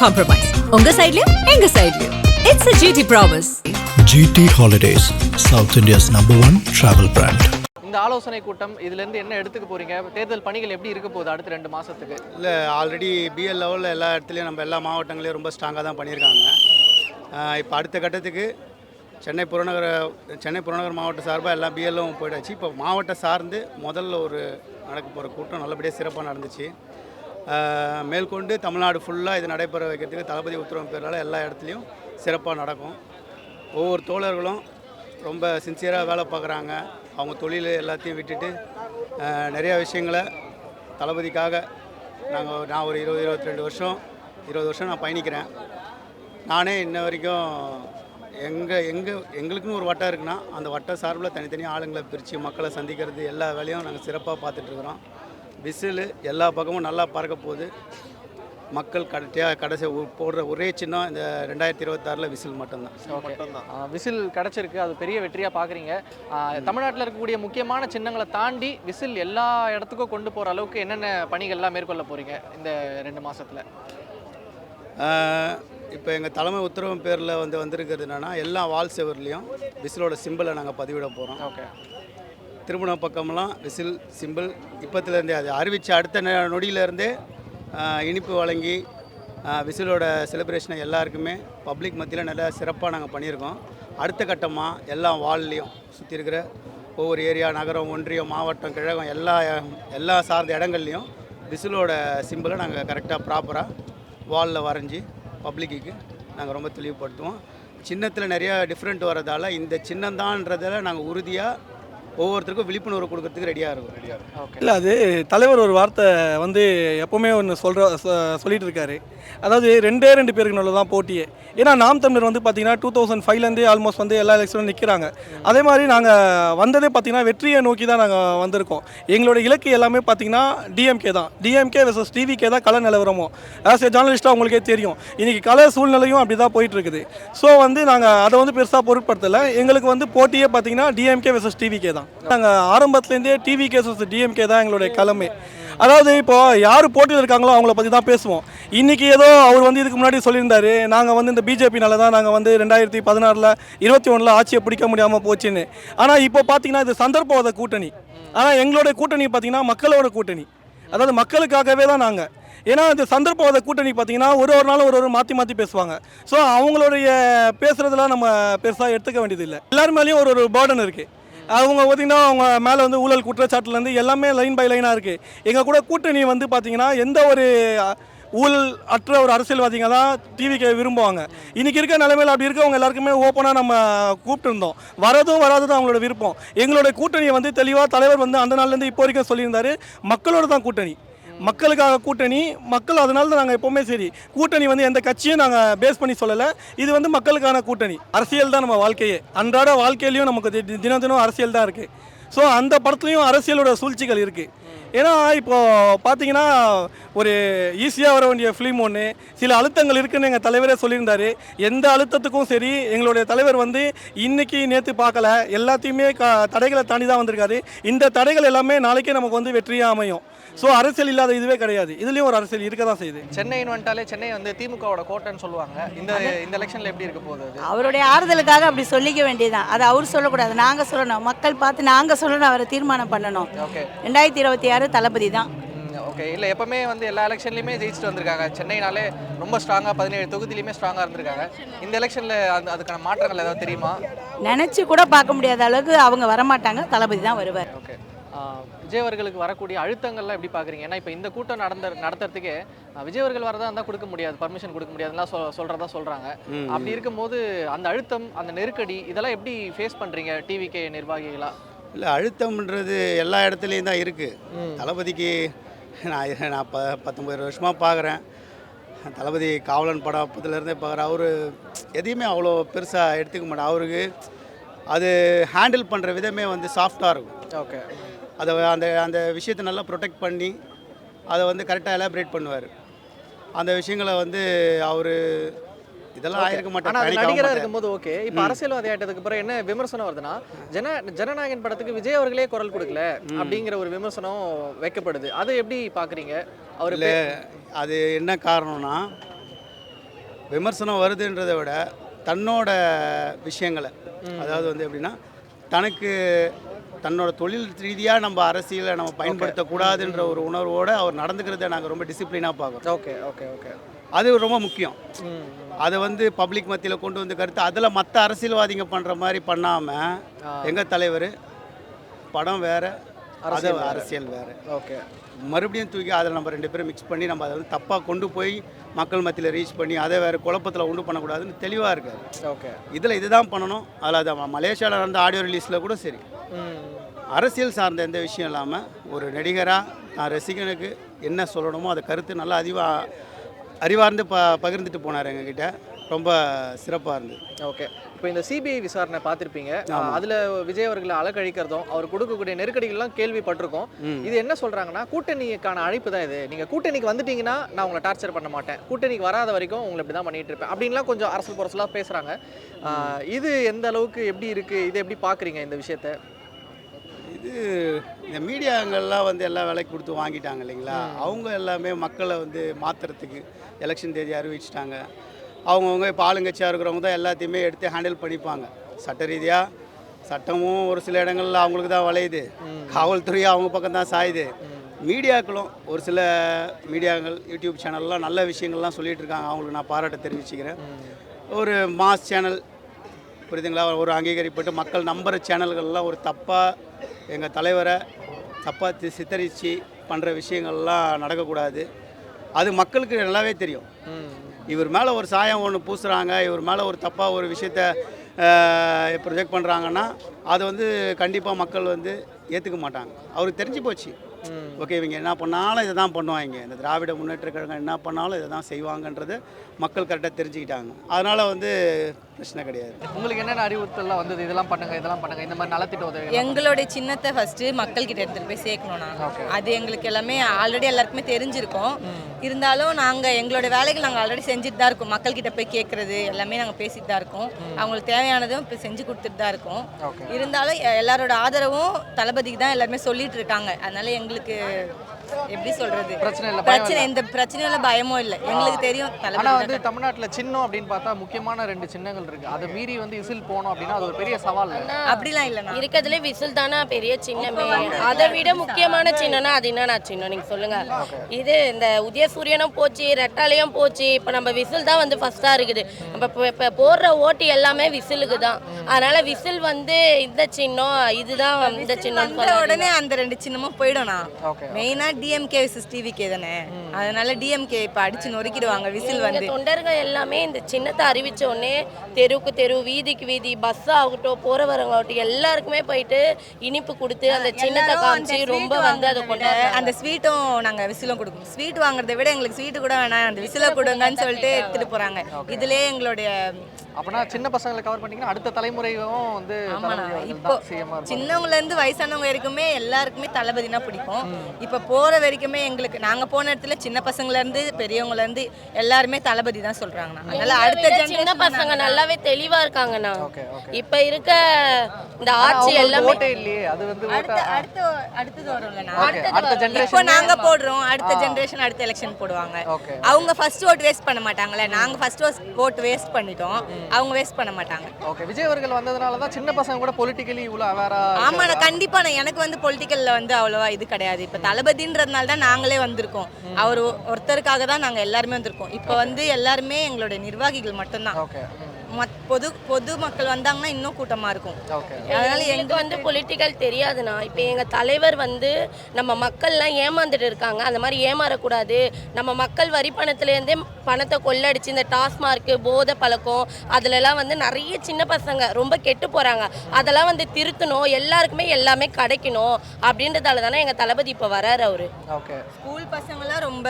compromise. உங்க சைடுலயும் எங்க சைடுலயும். It's a GT promise. GT Holidays, South India's #1 travel brand. இந்த ஆலோசனை கூட்டம் இதுல இருந்து என்ன எடுத்துக்க போறீங்க? தேர்தல் பணிகள் எப்படி இருக்க போகுது அடுத்த 2 மாசத்துக்கு? இல்லை ஆல்ரெடி பிஎல் லெவலில் எல்லா இடத்துலையும் நம்ம எல்லா மாவட்டங்களையும் ரொம்ப ஸ்ட்ராங்காக தான் பண்ணியிருக்காங்க. இப்போ அடுத்த கட்டத்துக்கு சென்னை புறநகர் மாவட்ட சார்பாக எல்லா பிஎல்லும் போயிடுச்சு. இப்போ மாவட்டம் சார்ந்து முதல்ல ஒரு நடக்க போகிற கூட்டம் நல்லபடியாக சிறப்பாக நடந்துச்சு. மேற்கொண்டு தமிழ்நாடு ஃபுல்லாக இது நடைபெற வைக்கிறதுக்கு தளபதி உத்தரவு பேரால் எல்லா இடத்துலையும் சிறப்பாக நடக்கும். ஒவ்வொரு தோழர்களும் ரொம்ப சின்சியராக வேலை பார்க்குறாங்க. அவங்க தொழில் எல்லாத்தையும் விட்டுட்டு நிறையா விஷயங்களை தளபதிக்காக நான் ஒரு 20 வருஷம் நான் பயணிக்கிறேன். நானே இன்ன வரைக்கும் எங்களுக்குன்னு ஒரு வட்டம் இருக்குன்னா அந்த வட்டம் சார்பில் தனித்தனியாக ஆளுங்களை பிரித்து மக்களை சந்திக்கிறது எல்லா வேலையும் நாங்கள் சிறப்பாக பார்த்துட்ருக்குறோம். விசில் எல்லா பக்கமும் நல்லா பறக்க போகுது. மக்கள் கடைசி போடுற ஒரே சின்னம் இந்த 2026 விசில் மட்டும்தான். விசில் கிடச்சிருக்கு, அது பெரிய வெற்றியாக பார்க்குறீங்க. தமிழ்நாட்டில் இருக்கக்கூடிய முக்கியமான சின்னங்களை தாண்டி விசில் எல்லா இடத்துக்கும் கொண்டு போகிற அளவுக்கு என்னென்ன பணிகள்லாம் மேற்கொள்ள போகிறீங்க இந்த 2 மாதத்தில்? இப்போ எங்கள் தலைமை உத்தரவு பேரில் வந்திருக்கிறது என்னென்னா எல்லா வால் செவர்லேயும் விசிலோட சிம்பிளை நாங்கள் பதிவிட போகிறோம். ஓகே. திருமண பக்கமெல்லாம் விசில் சிம்பிள் இப்போத்துலேருந்தே அது அறிவித்த அடுத்த நொடியிலேருந்தே இனிப்பு வழங்கி விசிலோட செலிப்ரேஷனை எல்லாருக்குமே பப்ளிக் மத்தியில் நல்லா சிறப்பாக நாங்கள் பண்ணியிருக்கோம். அடுத்த கட்டமாக எல்லா வால்லையும் சுற்றி இருக்கிற ஒவ்வொரு ஏரியா, நகரம், ஒன்றியம், மாவட்டம், கிழகம் எல்லா சார்ந்த இடங்கள்லையும் விசிலோட சிம்பிளை நாங்கள் கரெக்டாக ப்ராப்பராக வாலில் வரைஞ்சி பப்ளிக்கு நாங்கள் ரொம்ப தெளிவுபடுத்துவோம். சின்னத்தில் நிறையா டிஃப்ரெண்ட் வரதால் இந்த சின்னந்தான்றதில் நாங்கள் உறுதியாக ஒவ்வொருத்தருக்கும் விழிப்புணர்வு கொடுக்கறதுக்கு ரெடியாக இருக்கும். இல்லை, அது தலைவர் ஒரு வார்த்தை எப்போவுமே ஒன்று சொல்லிட்டு இருக்காரு. அதாவது 2 பேருக்கு நல்ல தான் போட்டியே. ஏன்னா நாம் தமிழர் பார்த்திங்கன்னா 2005லேருந்தே ஆல்மோஸ்ட் எல்லா எலெக்ஷனும் நிற்கிறாங்க. அதே மாதிரி நாங்கள் வந்ததே பார்த்திங்கன்னா வெற்றியை நோக்கி தான் நாங்கள் வந்திருக்கோம். எங்களோட இலக்கு எல்லாமே பார்த்திங்கன்னா டிஎம்கே தான். டிஎம்கே வெர்சஸ் டிவிகே தான் கள நிலவரமோ. ஆஸ் ஏ ஜேர்னலிஸ்ட்டாக உங்களுக்கே தெரியும் இன்றைக்கி கள சூழ்நிலையும் அப்படி தான் போயிட்டுருக்குது. ஸோ நாங்கள் அதை பெருசாக பொருட்படுத்தலை. எங்களுக்கு போட்டியே பார்த்திங்கன்னா டிஎம்கே வெர்சஸ் டிவிகே தான். நாங்கள் ஆரம்பத்துலேருந்தே டிவிகே வெர்சஸ் டிஎம்கே தான் எங்களுடைய களமே. அதாவது இப்போது யார் போட்டியில் இருக்காங்களோ அவங்கள பற்றி தான் பேசுவோம். இன்றைக்கி ஏதோ அவர் இதுக்கு முன்னாடி சொல்லியிருந்தார், நாங்கள் இந்த பிஜேபினால தான் நாங்கள் 2016 21 ஆட்சியை பிடிக்க முடியாமல் போச்சுன்னு. ஆனால் இப்போ பார்த்தீங்கன்னா இது சந்தர்ப்பவாத கூட்டணி. ஆனால் எங்களுடைய கூட்டணி பார்த்திங்கன்னா மக்களோட கூட்டணி. அதாவது மக்களுக்காகவே தான் நாங்கள். ஏன்னா இந்த சந்தர்ப்பவாத கூட்டணி பார்த்திங்கன்னா ஒரு நாளும் ஒரு மாற்றி பேசுவாங்க. ஸோ அவங்களுடைய பேசுகிறதுலாம் நம்ம பெருசாக எடுத்துக்க வேண்டியதில்லை. எல்லார் மேலேயும் ஒரு பேர்டன் இருக்குது. அவங்க பார்த்திங்கன்னா அவங்க மேலே ஊழல் குற்றச்சாட்டுலேருந்து எல்லாமே லைன் பை லைனாக இருக்குது. எங்கள் கூட கூட்டணி பார்த்திங்கன்னா எந்த ஒரு ஊழல் அற்ற ஒரு அரசியல்வாதிங்க தான் டிவிக்கு விரும்புவாங்க. இன்றைக்கி இருக்க நிலைமையில் அப்படி இருக்கவங்க எல்லாருக்குமே ஓப்பனாக நம்ம கூப்பிட்டுருந்தோம். வராததும் அவங்களோட விருப்பம். எங்களுடைய கூட்டணியை தெளிவாக தலைவர் அந்த நாள்லேருந்து இப்போ வரைக்கும் சொல்லியிருந்தார், மக்களோட தான் கூட்டணி, மக்களுக்காக கூட்டணி. மக்கள் அதனால தான் நாங்கள் எப்போவுமே சரி கூட்டணி எந்த கட்சியும் நாங்கள் பேஸ் பண்ணி சொல்லலை. இது மக்களுக்கான கூட்டணி. அரசியல் தான் நம்ம வாழ்க்கையே. அன்றாட வாழ்க்கையிலையும் நமக்கு தினம் அரசியல் தான் இருக்குது. ஸோ அந்த படத்துலையும் அரசியலோட சூழ்ச்சிகள் இருக்குது. ஏன்னா இப்போது பார்த்தீங்கன்னா ஒரு ஈஸியாக வர வேண்டிய ஃபிலிம் ஒன்று சில அழுத்தங்கள் இருக்குதுன்னு எங்கள் தலைவரே சொல்லியிருந்தார். எந்த அழுத்தத்துக்கும் சரி எங்களுடைய தலைவர் இன்றைக்கி நேற்று பார்க்கல, எல்லாத்தையுமே தடைகளை தாண்டி தான் வந்திருக்காரு. இந்த தடைகள் எல்லாமே நாளைக்கே நமக்கு வெற்றியாக அமையும். ஸோ அரசியல் இல்லாத இதுவே கிடையாது. இதுலேயும் ஒரு அரசியல் இருக்க தான் செய்யுது. சென்னைன்னு வந்துட்டாலே சென்னை திமுகவோட கோட்டைன்னு சொல்லுவாங்க. இந்த எலெக்ஷனில் எப்படி இருக்க போகுது? அவருடைய ஆறுதலுக்காக அப்படி சொல்லிக்க வேண்டியதுதான். அது அவர் சொல்லக்கூடாது, நாங்கள் சொல்லணும். மக்கள் பார்த்து நாங்கள் சொல்லணும், அவரை தீர்மானம் பண்ணணும். ஓகே. 2026 தளபதி தான். ஓகே. இல்லை, எப்பவுமே எல்லா எலெக்ஷன்லையுமே ஜெயிச்சுட்டு வந்திருக்காங்க. சென்னைனாலே ரொம்ப ஸ்ட்ராங்காக 17 தொகுதியிலையுமே ஸ்ட்ராங்காக இருந்திருக்காங்க. இந்த எலெக்ஷனில் அதுக்கான மாற்றங்கள் ஏதாவது தெரியுமா? நினச்சி கூட பார்க்க முடியாத அளவுக்கு அவங்க வரமாட்டாங்க, தளபதி தான் வருவார். ஓகே. விஜய் அவர்களுக்கு வரக்கூடிய அழுத்தங்கள்லாம் எப்படி பார்க்குறீங்க? ஏன்னா இப்போ இந்த கூட்டம் நடத்துறதுக்கே விஜய் அவர்கள் வரதா இருந்தால் கொடுக்க முடியாது, பர்மிஷன் கொடுக்க முடியாதுலாம் சொல்கிறதா சொல்கிறாங்க. அப்படி இருக்கும்போது அந்த அழுத்தம், அந்த நெருக்கடி இதெல்லாம் எப்படி ஃபேஸ் பண்ணுறீங்க டிவிகே நிர்வாகிகளா? இல்லை, அழுத்தம்ன்றது எல்லா இடத்துலையும் தான் இருக்குது. தளபதிக்கு நான் 19 வருஷமாக பார்க்குறேன். தளபதி காவலன் படம் அப்போதுலேருந்தே பார்க்குறேன். அவர் எதையுமே அவ்வளோ பெருசாக எடுத்துக்க மாட்டார். அவருக்கு அது ஹேண்டில் பண்ணுற விதமே சாஃப்டாக இருக்கும். ஓகே. அதை அந்த விஷயத்தை நல்லா ப்ரொடெக்ட் பண்ணி அதை கரெக்டாக எலாபரேட் பண்ணுவார். அந்த விஷயங்களை அவர் இதெல்லாம் ஆயிருக்க மாட்டாங்க. நடிகராக இருக்கும்போது ஓகே. இப்போ அரசியல்வாதி ஆயிட்டதுக்கு அப்புறம் என்ன விமர்சனம் வருதுன்னா, ஜனநாயகன் படத்துக்கு விஜய் அவர்களே குரல் கொடுக்கல அப்படிங்கிற ஒரு விமர்சனம் வைக்கப்படுது. அதை எப்படி பார்க்குறீங்க? அது என்ன காரணம்னா, விமர்சனம் வருதுன்றதை விட தன்னோட விஷயங்களை, அதாவது வந்து எப்படின்னா தன்னோட தொழில் ரீதியாக நம்ம அரசியலை நம்ம பயன்படுத்தக்கூடாதுன்ற ஒரு உணர்வோடு அவர் நடந்துக்கிறத நாங்கள் ரொம்ப டிசிப்ளினாக பார்க்குறோம். Okay okay okay. அது ரொம்ப முக்கியம். அதை வந்து பப்ளிக் மத்தியில் கொண்டு வந்து கருத்து அதில் மற்ற அரசியல்வாதிங்க பண்ணுற மாதிரி பண்ணாமல் எங்கள் தலைவர் படம் வேறு, அரசியல் வேறு. ஓகே. மறுபடியும் தூக்கி அதில் நம்ம 2 பேரும் மிக்ஸ் பண்ணி நம்ம அதை வந்து தப்பாக கொண்டு போய் மக்கள் மத்தியில் ரீச் பண்ணி அதை வேறு குழப்பத்தில் உண்டு பண்ணக்கூடாதுன்னு தெளிவாக இருக்காது. ஓகே. இதில் இதுதான் பண்ணணும். அதில் அது மலேசியாவில் நடந்த ஆடியோ ரிலீஸில் கூட சரி, அரசியல் சார்ந்த எந்த விஷயம் இல்லாமல் ஒரு நடிகராக நான் ரசிகனுக்கு என்ன சொல்லணுமோ அதை கருத்து நல்லா அறிவார்ந்து பகிர்ந்துட்டு போனார் எங்ககிட்ட. ரொம்ப சிறப்பாக இருந்தது. ஓகே. இப்போ இந்த சிபிஐ விசாரணை பார்த்துருப்பீங்க, அதில் விஜய் அவர்களை அலக்கழிக்கிறதும் அவர் கொடுக்கக்கூடிய நெருக்கடிகள்லாம் கேள்விப்பட்டிருக்கோம். இது என்ன சொல்கிறாங்கன்னா, கூட்டணிக்கான அழைப்பு தான் இது. நீங்கள் கூட்டணிக்கு வந்துட்டீங்கன்னா நான் உங்களை டார்ச்சர் பண்ண மாட்டேன், கூட்டணிக்கு வராத வரைக்கும் உங்களை இப்படி தான் பண்ணிட்டு இருப்பேன் அப்படின்லாம் கொஞ்சம் அரசல் புரசலாக பேசுகிறாங்க. இது எந்த அளவுக்கு எப்படி இருக்குது, இதை எப்படி பார்க்குறீங்க இந்த விஷயத்தை? இது இந்த மீடியாங்கள்லாம் வந்து எல்லா விலைக்கு கொடுத்து வாங்கிட்டாங்க இல்லைங்களா. அவங்க எல்லாமே மக்களை வந்து மாற்றுறதுக்கு எலெக்ஷன் தேதி அறிவிச்சிட்டாங்க. அவங்கவுங்க இப்போ ஆளுங்கட்சியாக இருக்கிறவங்க தான் எல்லாத்தையுமே எடுத்து ஹேண்டில் பண்ணிப்பாங்க. சட்ட ரீதியாக சட்டமும் ஒரு சில இடங்களில் அவங்களுக்கு தான் வளையுது, காவல்துறையும் அவங்க பக்கம் தான் சாயுது. மீடியாக்களும் ஒரு சில மீடியாக்கள் யூடியூப் சேனல்லாம் நல்ல விஷயங்கள்லாம் சொல்லிகிட்டு இருக்காங்க, அவங்களுக்கு நான் பாராட்ட தெரிவிச்சுக்கிறேன். ஒரு மாஸ் சேனல் புரியுதுங்களா, ஒரு அங்கீகரிப்பட்டு மக்கள் நம்புகிற சேனல்கள்லாம் ஒரு தப்பாக எங்கள் தலைவரை தப்பாக சித்தரித்து பண்ணுற விஷயங்கள்லாம் நடக்கக்கூடாது. அது மக்களுக்கு நல்லாவே தெரியும். இவர் மேலே ஒரு சாயம் ஒன்று பூசுகிறாங்க, இவர் மேலே ஒரு தப்பாக ஒரு விஷயத்த ப்ரொஜெக்ட் பண்ணுறாங்கன்னா அதை வந்து கண்டிப்பாக மக்கள் வந்து ஏற்றுக்க மாட்டாங்க. அவருக்கு தெரிஞ்சு போச்சு, ஓகே இவங்க என்ன பண்ணாலும் இதை தான் பண்ணுவாங்க, இந்த திராவிட முன்னேற்ற கழகம் என்ன பண்ணாலும் இதை தான் செய்வாங்கன்றது மக்கள் கரெக்டாக தெரிஞ்சுக்கிட்டாங்க. அதனால் வந்து பிரச்சனை கிடையாது. உங்களுக்கு என்னென்ன அறிவுறுத்தல்லாம் வந்தது, இதெல்லாம் பண்ணுங்க இதெல்லாம் பண்ணுங்க, இந்த மாதிரி நலத்திட்ட உதவி? எங்களுடைய சின்னத்தை ஃபஸ்ட்டு மக்கள்கிட்ட எடுத்துகிட்டு போய் சேர்க்கணும்னா, அது எங்களுக்கு எல்லாமே ஆல்ரெடி எல்லாருக்குமே தெரிஞ்சிருக்கோம். இருந்தாலும் நாங்கள் எங்களோட வேலைகள் நாங்கள் ஆல்ரெடி செஞ்சுட்டு தான் இருக்கோம். மக்கள்கிட்ட போய் கேட்குறது எல்லாமே நாங்கள் பேசிட்டு தான் இருக்கோம். அவங்களுக்கு தேவையானதும் இப்போ செஞ்சு கொடுத்துட்டு தான் இருக்கோம். இருந்தாலும் எல்லாரோட ஆதரவும் தளபதிக்கு தான் எல்லாருமே சொல்லிட்டு இருக்காங்க. அதனால எங்களுக்கு எப்படி சொல்றது, எந்த பிரச்சனையும் இல்லை, பயமும் இல்லை. எங்களுக்கு தெரியும் ஆனால் வந்து தமிழ்நாட்டில் சின்னம் அப்படின்னு பார்த்தா முக்கியமான 2 சின்னங்கள் இருக்கு. அதை மீறி வந்து விசில் போனோம் அப்படின்னா அது ஒரு பெரிய சவால். அப்படிலாம் இல்லை, இருக்கிறதுல விசில் தானே பெரிய சின்னமே. அதை விட முக்கியமான சின்னம்னா அது என்னன்னா சின்னம் நீங்க சொல்லுங்க. இது இந்த உதயசூரியனும் போச்சு, ரெட்டாலையும் போச்சு, இப்போ நம்ம விசில் தான் வந்து ஃபர்ஸ்டா இருக்குது. நம்ம இப்போ போடுற ஓட்டு எல்லாமே விசிலுக்கு தான். அதனால விசில் வந்து இந்த சின்னம் இதுதான் இந்த சின்னம் உடனே அந்த 2 சின்னமும் போயிடும்னா. மெயினா டிஎம்கே விசஸ் டிவிகே தானே, அதனால டிஎம்கே இப்போ அடிச்சு நொறுக்கிடுவாங்க விசில் வந்து. தொண்டர்கள் எல்லாமே இந்த சின்னத்தை அறிவிச்ச உடனே தெருவுக்கு தெரு, வீதிக்கு வீதி, பஸ் ஆகட்டும் போறவரங்க ஆகட்டும் எல்லாருக்குமே போயிட்டு இனிப்பு கொடுத்து அந்த சின்னத்தை காமிச்சு ரொம்ப வந்து அதை கொண்டு அந்த ஸ்வீட்டும் நாங்கள் விசிலும் கொடுக்கணும். ஸ்வீட் வாங்குறதை விட எங்களுக்கு ஸ்வீட்டு கூட வேணாம், அந்த விசிலை கொடுங்கன்னு சொல்லிட்டு எடுத்துட்டு போறாங்க. இதுலேயே எங்களுடைய அப்படின்னா சின்ன பசங்களை கவர் பண்ணிங்கன்னா அடுத்த தலைமுறையும் வந்து இப்போ சின்னவங்கல இருந்து வயசானவங்க வரைக்குமே எல்லாருக்குமே தளபதினா பிடிக்கும். இப்போ போற வரைக்குமே எங்களுக்கு நாங்கள் போன இடத்துல சின்ன பசங்கள்ல இருந்து பெரியவங்கல இருந்து எல்லாருமே தளபதி தான் சொல்றாங்கண்ணா. அதனால அடுத்த சின்ன பசங்க நல்லாவே தெளிவா இருக்காங்கண்ணா. இப்போ இருக்க இந்த ஆட்சி எல்லாமே இல்லையே, அது வந்து அடுத்தது வரும்லண்ணா. இப்போ நாங்க போடுறோம், அடுத்த ஜெனரேஷன் அடுத்த எலெக்ஷன் போடுவாங்க. அவங்க ஃபர்ஸ்ட் ஓட் வேஸ்ட் பண்ண மாட்டாங்களே, நாங்க ஃபர்ஸ்ட் ஓட் வேஸ்ட் பண்ணிட்டோம், அவங்க வேஸ்ட் பண்ண மாட்டாங்க. ஓகே. விஜய் அவர்கள் வந்ததுனால தான் சின்ன பசங்க கூட பொலிட்டிக்கலி இவ்வளோ அவேரா. ஆமாண்ணா, கண்டிப்பா. எனக்கு வந்து பொலிட்டிக்கல்ல வந்து அவ்வளவா இது கிடையாது. இப்போ தளபதின்றதுனால தான் நாங்களே வந்திருக்கோம். அவர் ஒருத்தருக்காக தான் நாங்கள் எல்லாருமே வந்திருக்கோம். இப்போ வந்து எல்லாருமே எங்களுடைய நிர்வாகிகள் மட்டும்தான். பொது மக்கள் வந்தாங்கன்னா இன்னும் கூட்டமாக இருக்கும். அதனால எனக்கு வந்து பொலிட்டிக்கல் தெரியாதுண்ணா. இப்போ எங்கள் தலைவர் வந்து நம்ம மக்கள்லாம் ஏமாந்துட்டு இருக்காங்க, அந்த மாதிரி ஏமாறக்கூடாது. நம்ம மக்கள் வரி பணத்துலேருந்தே பணத்தை கொள்ளடிச்சு இந்த டாஸ்மார்க்கு, போதை பழக்கம், அதிலெல்லாம் வந்து நிறைய சின்ன பசங்க ரொம்ப கெட்டு போகிறாங்க. அதெல்லாம் வந்து திருத்தணும், எல்லாருக்குமே எல்லாமே கிடைக்கணும் அப்படின்றதால தானே எங்கள் தளபதி இப்போ வராரு. அவரு ஸ்கூல் பசங்களாம் ரொம்ப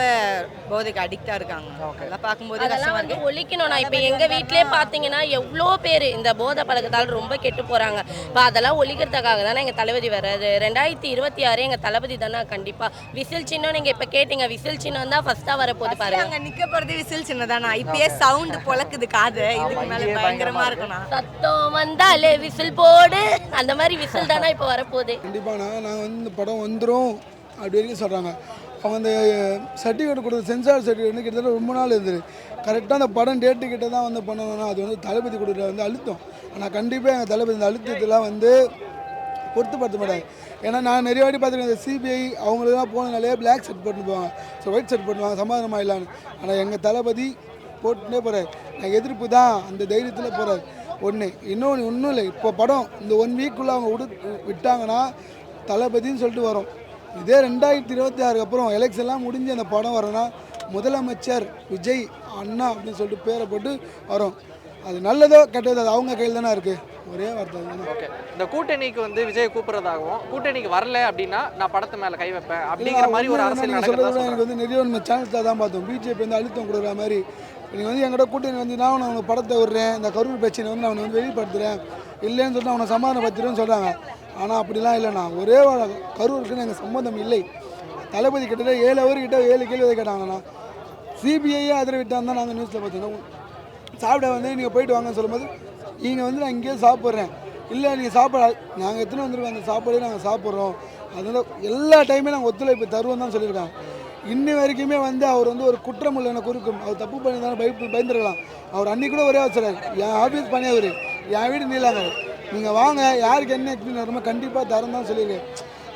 போதைக்கு அடிக்டாக இருக்காங்க. அதெல்லாம் பார்க்கும்போது அதெல்லாம் வந்து ஒழிக்கணும்ண்ணா. இப்போ எங்கள் வீட்டிலே பார்த்தீங்கன்னா எவ்வளோ பேர் இந்த போதை பழக்கத்தால் ரொம்ப கெட்டு போகிறாங்க. இப்போ அதெல்லாம் ஒழிக்கிறதுக்காக தானே எங்கள் தளபதி வர்றாரு. 2026 எங்கள் தளபதி தானே கண்டிப்பாக. விசில் சின்னம் நீங்கள் இப்போ கேட்டீங்க, விசில் சின்னம் தான் ஃபர்ஸ்ட்டாக வரப்போகுது பாருங்க. அங்கே நிற்க போகிறது விசில் சின்னதானா. இப்பயே சவுண்டு பொழக்குது காது, இதுக்கு மேலே பயங்கரமாக இருக்கணும். சத்தம் வந்தாலே விசில் போடு, அந்த மாதிரி விசில் தானே இப்போ வரப்போகுது. கண்டிப்பாக நாங்கள் வந்து இந்த படம் வந்துடும் அப்படி வரைக்கும் சொல்கிறாங்க. அவங்க அந்த சர்டிஃபிகேட் கொடுத்த சென்சார் சர்டிஃபிகேட் வந்து கிட்டத்தட்ட ரொம்ப நாள் இருந்தது. கரெக்டாக அந்த படம் டேட்டு கிட்ட தான் வந்து பண்ணணும்னா அது வந்து தளபதி கொடுக்குற வந்து அழுத்தம். ஆனால் கண்டிப்பாக எங்கள் தளபதி இந்த அழுத்தத்தெல்லாம் வந்து பொருத்துப்படுத்த மாட்டாங்க. ஏன்னா நான் நிறைய வாட்டி பார்த்துருக்கேன், இந்த சிபிஐ அவங்களுக்குலாம் போனதுனாலே பிளாக் ஷர்ட் போட்டு போவாங்க, ஸோ ஒயிட் ஷர்ட் போட்டுவாங்க சமாதானமாக இல்லான்னு. ஆனால் எங்கள் தளபதி போட்டுனே போகிறார். நான் எதிர்ப்பு தான் அந்த தைரியத்தில் போகிறார். இன்னொன்று ஒன்றும் இல்லை, இப்போ படம் இந்த 1 வீக்குள்ளே அவங்க விட்டாங்கன்னா தளபதின்னு சொல்லிட்டு வரும். இதே 2026 அப்புறம் எலெக்ஷன்லாம் முடிஞ்சு அந்த படம் வரணும்னா முதலமைச்சர் விஜய் அண்ணா அப்படின்னு சொல்லிட்டு பேரை போட்டு வரும். அது நல்லதோ கெட்டதோ அது அவங்க கையில் தானே இருக்குது. ஒரே வார்த்தை தானே. ஓகே, இந்த கூட்டணிக்கு வந்து விஜய் கூப்பிட்றதாகவும் கூட்டணிக்கு வரல அப்படின்னா நான் படத்து மேலே கை வைப்பேன் அப்படிங்கிற மாதிரி ஒரு அரசியல் சொல்கிறது எனக்கு வந்து நிறைய நம்ம சேனல்ஸில் தான் பார்த்தோம். பிஜேபி வந்து அழுத்தம் கொடுக்குற மாதிரி நீங்கள் வந்து எங்கள்கிட்ட கூட்டணி வந்து நான் அவனை படத்தை விடுறேன், இந்த கரூர் பிரச்சனை வந்து நான் அவனை வந்து வெளிப்படுத்துகிறேன் இல்லைன்னு சொல்லிட்டு அவனை சமாதானப்படுத்துறேன்னு சொல்கிறாங்க. ஆனால் அப்படிலாம் இல்லைண்ணா, ஒரே கரூருக்குன்னு எங்கள் சம்மந்தம் இல்லை. தளபதி கிட்டத்தட்ட 7 அவர்கிட்ட 7 கேள்வி கேட்டாங்கண்ணா. சிபிஐயே அதில் விட்டான்னு தான் நாங்கள் நியூஸில் பார்த்தீங்கன்னா சாப்பிட வந்து நீங்கள் போயிட்டு வாங்கன்னு சொல்லும்போது நீங்கள் வந்து நான் இங்கேயே சாப்பிட்றேன், இல்லை நீங்கள் சாப்பிட நாங்கள் எத்தனை வந்துருக்கோம் அந்த சாப்பாடே நாங்கள் சாப்பிட்றோம், அதனால எல்லா டைமே நாங்கள் ஒத்துழைப்பு தருவோம் தான் சொல்லியிருக்காங்க. இன்னி வரைக்குமே வந்து அவர் வந்து ஒரு குற்றம் இல்லை குறுக்கும், அவர் தப்பு பண்ணி தானே பயந்துருக்கலாம். அவர் அன்றைக்கி கூட ஒரே வச்சுறாரு, என் ஆஃபீஸ் பண்ணியவர் என் வீடு நீலாங்க, நீங்கள் வாங்க யாருக்கு என்ன எக்ஸ்பிளைன் வருமோ கண்டிப்பாக தரம் தான் சொல்லியிருக்காரு.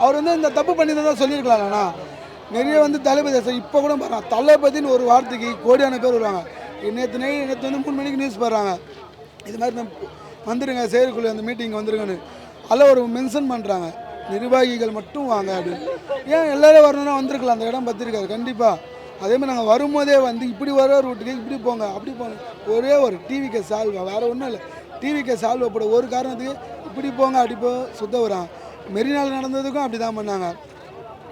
அவர் வந்து இந்த தப்பு பண்ணி தான் சொல்லியிருக்கலாம்ண்ணா. நிறைய வந்து தளபதி இப்போ கூட பாருங்க, தளபதின்னு ஒரு வார்த்தைக்கு கோடியான பேர் வருவாங்க. நேற்று வந்து 3 மணிக்கு நியூஸ் போடுறாங்க, இது மாதிரி வந்துடுங்க செயற்குழு அந்த மீட்டிங் வந்துருங்கன்னு. அதில் ஒரு மென்ஷன் பண்ணுறாங்க, நிர்வாகிகள் மட்டும் வாங்க அப்படின்னு. ஏன் எல்லோரும் வரணும்னா வந்திருக்கலாம், அந்த இடம் பற்றிருக்காரு கண்டிப்பாக. அதேமாதிரி நாங்கள் வரும்போதே வந்து இப்படி வர ரூட்டுக்கு இப்படி போங்க அப்படி போங்க, ஒரே ஒரு டிவிக்கு சால்வா, வேறு ஒன்றும் இல்லை, டிவிக்கு சால்வா போட ஒரு காரணத்துக்கு இப்படி போங்க அப்படி போ சுத்த வராங்க. மெரினால் நடந்ததுக்கும் அப்படி தான் பண்ணாங்க.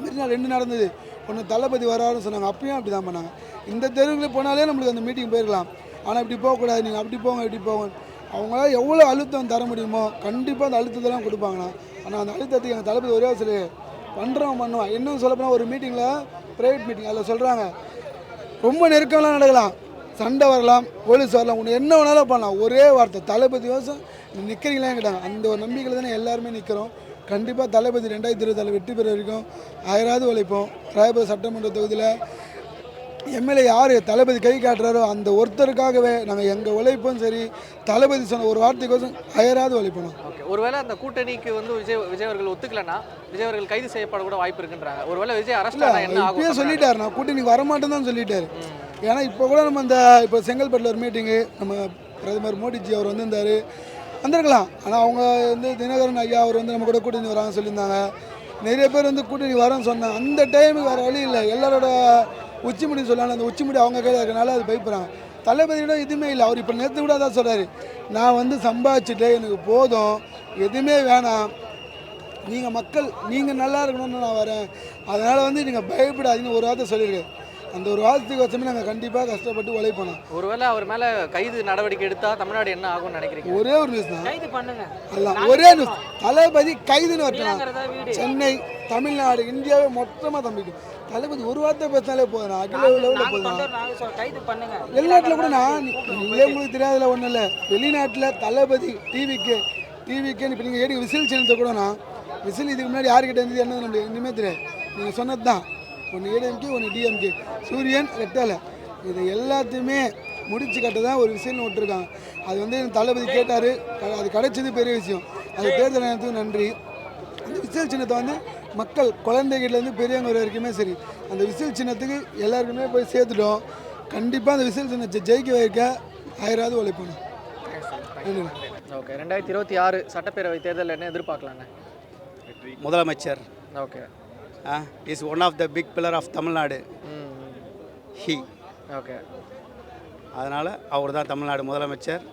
மெரினால் 2 நடந்தது, ஒன்று தளபதி வராருன்னு சொன்னாங்க, அப்பயும் அப்படி தான் பண்ணாங்க. இந்த தெருவுக்கு போனாலே நம்மளுக்கு அந்த மீட்டிங் போயிருக்கலாம். ஆனால் இப்படி போகக்கூடாது, நீங்கள் அப்படி போங்க இப்படி போங்க. அவங்களால எவ்வளோ அழுத்தம் தர முடியுமோ கண்டிப்பாக அந்த அழுத்தத்தெல்லாம் கொடுப்பாங்கண்ணா. ஆனால் அந்த அழுத்தத்துக்கு எங்கள் தளபதி ஒரே சில பண்ணுவான். இன்னும் சொல்லப்போனால் ஒரு மீட்டிங்கில் ப்ரைவேட் மீட்டிங் அதில் சொல்கிறாங்க, ரொம்ப நெருக்கம்லாம் நடக்கலாம், சண்டை வரலாம், போலீஸ் வரலாம், ஒன்று என்ன வேணாலும் பண்ணலாம், ஒரே வார்த்தை தளபதி யோசம் நிற்கிறீங்களான்னு கேட்டாங்க. அந்த ஒரு நம்பிக்கையில் தானே எல்லாருமே நிற்கிறோம். கண்டிப்பாக தளபதி 2024 வெற்றி பெற வரைக்கும் 1000 உழைப்போம். ராயபுரம் சட்டமன்ற தொகுதியில் எம்எல்ஏ யார் தளபதி கை காட்டுறாரோ அந்த ஒருத்தருக்காகவே நாங்கள் எங்கள் உழைப்பும் சரி, தளபதி சொன்ன ஒரு வார்த்தைக்கோசம் 1000 உழைப்போம். ஓகே, ஒருவேளை அந்த கூட்டணிக்கு வந்து விஜய் அவர்கள் ஒத்துக்கலன்னா விஜய் அவர்கள் கைது செய்யப்பட கூட வாய்ப்பு இருக்குன்றாங்க. ஒருவேளை விஜய் அரெஸ்ட் ஆனா என்ன ஆகும்? இப்பயே சொல்லிட்டாரு, நான் கூட்டணிக்கு வரமாட்டேன்னு தான் சொல்லிட்டாரு. ஏன்னா இப்போ கூட நம்ம இப்போ செங்கல்பட்டில் ஒரு மீட்டிங்கு, நம்ம பிரதமர் மோடிஜி அவர் வந்திருக்கலாம். ஆனால் அவங்க வந்து தினகரன் ஐயா அவர் வந்து நம்ம கூட கூட்டணி வராங்கன்னு சொல்லியிருந்தாங்க. நிறைய பேர் வந்து கூட்டணி வரேன்னு சொன்னாங்க. அந்த டைமுக்கு வேறு வழி இல்லை, எல்லாரோட உச்சிமுடி சொல்லாங்க, அந்த உச்சிமுடி அவங்க கையில் இருக்கிறனால அது பயப்படுறாங்க. தளபதியோட எதுவுமே இல்லை. அவர் இப்போ நேற்று கூட தான் சொல்கிறாரு, நான் வந்து சம்பாதிச்சுட்டு எனக்கு போதும், எதுவுமே வேணாம், நீங்கள் மக்கள் நீங்கள் நல்லா இருக்கணும்னு நான் வரேன், அதனால் வந்து நீங்கள் பயப்படாதீங்கன்னு ஒரு வார்த்தை சொல்லியிருக்கேன். அந்த ஒரு வார்த்தைக்கு வச்சமே நாங்கள் கண்டிப்பாக கஷ்டப்பட்டு உழைப்போம். ஒருவேளை அவர் மேலே கைது நடவடிக்கை எடுத்தால் தமிழ்நாடு என்ன ஆகும்னு நினைக்கிறீங்க? ஒரே ஒரு நியூஸ் தான், அதெல்லாம் ஒரே நியூஸ், தளபதி கைதுன்னு வரலாம். சென்னை, தமிழ்நாடு, இந்தியாவே மொத்தமாக தம்பிக்கும். தளபதி ஒரு வார்த்தை பேசினாலே போதும், அகில லெவலில் போதும். வெளிநாட்டில் கூட நான் இல்லையே உங்களுக்கு தெரியாதுல ஒன்றும் இல்லை. வெளிநாட்டில் தளபதி டிவிக்கு இப்போ நீங்கள் ஏடி விசில் சின்னத்தை கூட நான் விசில் இதுக்கு முன்னாடி யாருக்கிட்ட இருந்தது என்னது நம்மளுக்கு இனிமேல் தெரியாது. நீங்கள் சொன்னது தான், ஒன்று ஏடிஎம்கே ஒன்று டிஎம்கே, சூரியன் ரெட்டால, இது எல்லாத்தையுமே முடிச்சு கட்ட தான் ஒரு விஷயம்னு விட்டுருக்காங்க. அது வந்து தளபதி கேட்டார், அது கிடைச்சது பெரிய விஷயம். அது தேர்தல் நேரத்துக்கு நன்றி. அந்த விசில் சின்னத்தை வந்து மக்கள் குழந்தைகள்லேருந்து பெரியவங்க வரைக்குமே சரி, அந்த விசில் சின்னத்துக்கு எல்லாருக்குமே போய் சேர்த்துட்டோம். கண்டிப்பாக அந்த விசில் சின்னத்தை ஜெயிக்க வைக்க 1000 உழைப்போம். ஓகே, 2026 சட்டப்பேரவை தேர்தலில் என்ன எதிர்பார்க்கலாங்க? முதலமைச்சர் okay is one of the big pillar of Tamil Nadu. Okay, அதனால் அவர் தான் தமிழ்நாடு முதலமைச்சர்.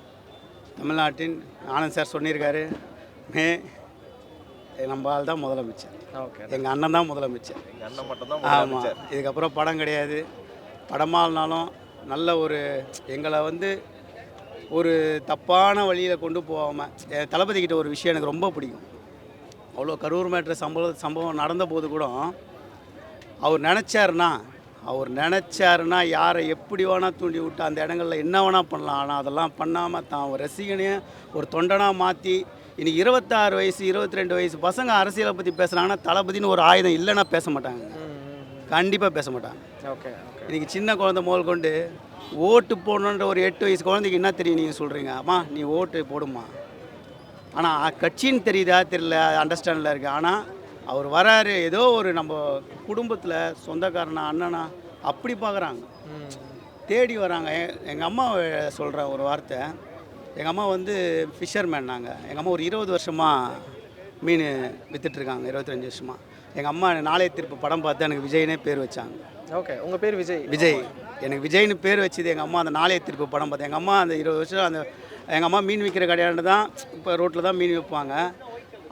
தமிழ்நாட்டின் ஆனந்த் சார் சொல்லியிருக்காரு, நம்ம ஆள் தான் முதலமைச்சர். ஓகே, எங்கள் அண்ணன் தான் முதலமைச்சர். ஆமாம், இதுக்கப்புறம் படம் கிடையாது. படமானாலும் நல்ல ஒரு எங்களை வந்து ஒரு தப்பான வழியில் கொண்டு போகாமல், தளபதிக்கிட்ட ஒரு விஷயம் எனக்கு ரொம்ப பிடிக்கும். அவ்வளோ கரூர் மேட்ரு சம்பவம் நடந்த போது கூட அவர் நினச்சாருன்னா யாரை எப்படி வேணால் தூண்டி விட்டு அந்த இடங்களில் என்ன வேணால் பண்ணலாம். ஆனால் அதெல்லாம் பண்ணாமல் தான் ஒரு ரசிகனையும் ஒரு தொண்டனாக மாற்றி இன்றைக்கி 26 வயசு 22 வயசு பசங்க அரசியலை பற்றி பேசுகிறாங்கன்னா தளபதினு ஒரு ஆயுதம் இல்லைன்னா பேச மாட்டாங்க. கண்டிப்பாக பேச மாட்டாங்க. Okay okay. இன்றைக்கி சின்ன குழந்தை முதல் கொண்டு ஓட்டு போடணுன்ற ஒரு 8 வயசு குழந்தைக்கு என்ன தெரியும் நீங்கள் சொல்கிறீங்க, அம்மா நீ ஓட்டு போடுமா. ஆனால் கட்சின்னு தெரியுதா தெரியல, அண்டர்ஸ்டாண்டில் இருக்குது. ஆனால் அவர் வராரு, ஏதோ ஒரு நம்ம குடும்பத்தில் சொந்தக்காரனா அண்ணனா அப்படி பார்க்குறாங்க, தேடி வராங்க. எங்கள் அம்மா சொல்கிற ஒரு வார்த்தை, எங்கள் அம்மா வந்து ஃபிஷர்மேன். எங்கள் அம்மா ஒரு 20 வருஷமாக மீன் விற்றுட்ருக்காங்க, 25 வருஷமாக. எங்கள் அம்மா நாளைய தீர்ப்பு படம் பார்த்து எனக்கு விஜய்னே பேர் வச்சாங்க. ஓகே, உங்கள் பேர் விஜய்? விஜய். எனக்கு விஜய்னு பேர் வச்சது எங்கள் அம்மா அந்த நாளைய தீர்ப்பு படம் பார்த்து. எங்கள் அம்மா அந்த 20 வருஷம் அந்த எங்கள் அம்மா மீன் விற்கிற கடையாண்டு தான், இப்போ ரோட்டில் தான் மீன் விற்பாங்க.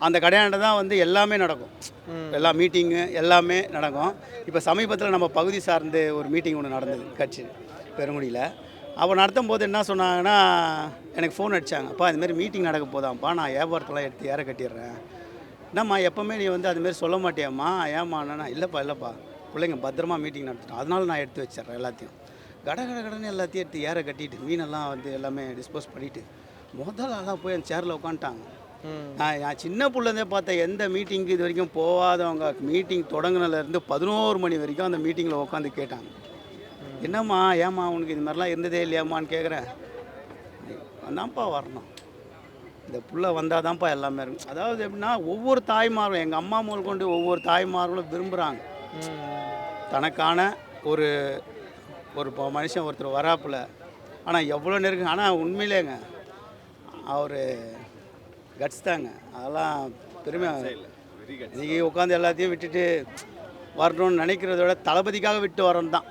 அந்த கடையாண்டு தான் வந்து எல்லாமே நடக்கும், எல்லா மீட்டிங்கு எல்லாமே நடக்கும். இப்போ சமீபத்தில் நம்ம பகுதி சார்ந்து ஒரு மீட்டிங் ஒன்று நடந்தது கட்சி பெருங்குடியில். அப்போ நடத்தும் போது என்ன சொன்னாங்கன்னா, எனக்கு ஃபோன் அடித்தாங்க, அப்பா இதுமாரி மீட்டிங் நடக்க போதாம்ப்பா, நான் வியாபாரத்தெல்லாம் எடுத்து ஏற கட்டிடுறேன். என்னம்மா எப்போவுமே நீ வந்து அதுமாரி சொல்ல மாட்டியாம்மா, ஏம்மா அண்ணா? இல்லைப்பா பிள்ளைங்க பத்திரமா மீட்டிங் நடத்திட்டோம், அதனால நான் எடுத்து வச்சிட்றேன் எல்லாத்தையும். கடன்னு எல்லாத்தையும் எடுத்து ஏற கட்டிட்டு மீனெல்லாம் வந்து எல்லாமே டிஸ்போஸ் பண்ணிவிட்டு முதல் ஆளாக போய் அந்த சேரில் உட்காந்துட்டாங்க. நான் சின்ன பிள்ளைந்தே பார்த்தேன், எந்த மீட்டிங்க்கு இது வரைக்கும் போகாதவங்க மீட்டிங் தொடங்கினதுலேருந்து 11 மணி வரைக்கும் அந்த மீட்டிங்கில் உட்காந்து கேட்டாங்க, என்னம்மா ஏம்மா உனக்கு இது மாதிரிலாம் இருந்ததே இல்லையாம்மான்னு கேட்குறேன். அதான்ப்பா வரணும், இந்த புள்ள வந்தால் தான்ப்பா எல்லாமே இருக்கும். அதாவது எப்படின்னா ஒவ்வொரு தாய்மாரும், எங்கள் அம்மா முதல் கொண்டு ஒவ்வொரு தாய்மார்களும் விரும்புகிறாங்க தனக்கான ஒரு ஒரு மனுஷன் ஒருத்தர் வராப்பில். ஆனால் எவ்வளோ நெருங்க, ஆனால் உண்மையிலேங்க அவர் கட்ஸ் தாங்க, அதெல்லாம் பெருமையாக. இன்றைக்கி உட்காந்து எல்லாத்தையும் விட்டுட்டு வரணும்னு நினைக்கிறத விட தளபதிக்காக விட்டு வரணும் தான்.